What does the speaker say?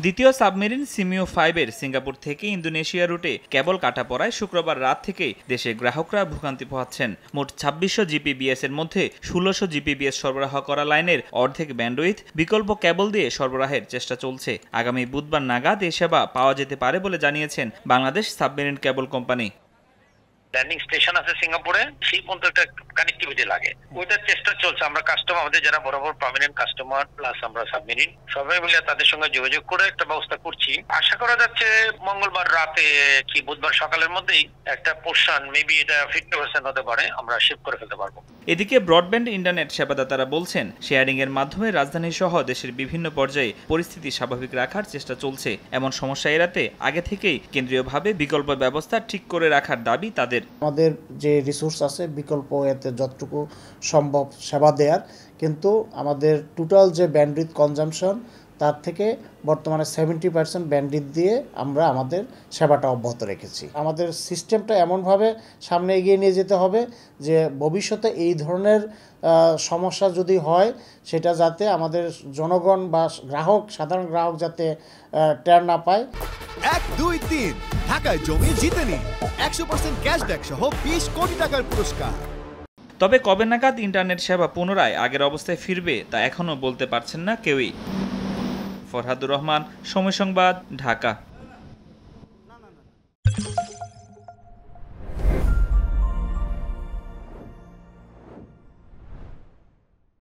দ্বিতীয় submarine সিমিও 5-এর Singapore থেকে Indonesia রুটে কেবল কাটা পড়ায় শুক্রবার রাত থেকেই দেশে গ্রাহকরা ভোগান্তি পোহাচ্ছেন। মোট ২৬০০ জিপিবিএস এর মধ্যে ১৬০০ জিপিবিএস সরবরাহ করা লাইনের অর্ধেক ব্যান্ডউইথ বিকল্প কেবল দিয়ে সরবরাহের চেষ্টা চলছে। আগামী বুধবার নাগাদ এই সেবা পাওয়া যেতে পারে বলে জানিয়েছেন Bangladesh submarine cable company. Landing station আছে সিঙ্গাপুরে, সেই পর্যন্ত একটা কানেক্টিভিটি লাগে, ওইটার চেষ্টা চলছে। আমরা কাস্টমার, আমাদের যারা বরাবর পার্মানেন্ট কাস্টমার প্লাস আমরা সাবমেরিন সবাই মিলে তাদের সঙ্গে যোগাযোগ করে একটা ব্যবস্থা করছি। আশা করা যাচ্ছে মঙ্গলবার রাতে কি বুধবার সকালের মধ্যেই একটা পোর্শন, মেবি এটা 50% হতে পারে, আমরা শিফট করে ফেলতে পারবো। এদিকে ব্রডব্যান্ড ইন্টারনেট সেবাদাতারা বলছেন, শেয়ারিং এর মাধ্যমে রাজধানী সহ দেশের বিভিন্ন পর্যায়ে পরিস্থিতি স্বাভাবিক রাখার চেষ্টা চলছে। এমন সমস্যা এড়াতে আগে থেকেই কেন্দ্রীয়ভাবে বিকল্প ব্যবস্থা ঠিক করে রাখার দাবি তাদের। আমাদের যে রিসোর্স আছে বিকল্প এতে যতটুকু সম্ভব সেবা দেওয়ার, কিন্তু আমাদের টোটাল যে ব্যান্ডউইথ কনজাম্পশন তার থেকে বর্তমানে 70% ব্যান্ডউইথ দিয়ে আমরা আমাদের সেবাটা অব্যাহত রেখেছি। আমাদের সিস্টেমটা এমনভাবে সামনে এগিয়ে নিয়ে যেতে হবে যে ভবিষ্যতে এই ধরনের সমস্যা যদি হয় সেটা যাতে আমাদের জনগণ বা গ্রাহক, সাধারণ গ্রাহক যাতে টের না পায়। 1, 2, 3 ঢাকায় জমি জিতে নিন 100% ক্যাশব্যাক সহ 20 কোটি টাকার পুরস্কার। তবে কবে নাগাদ ইন্টারনেট সেবা পুনরায় আগের অবস্থায় ফিরবে তা এখনও বলতে পারছেন না কেউই। ফরহাদুর রহমান, সময় সংবাদ, ঢাকা।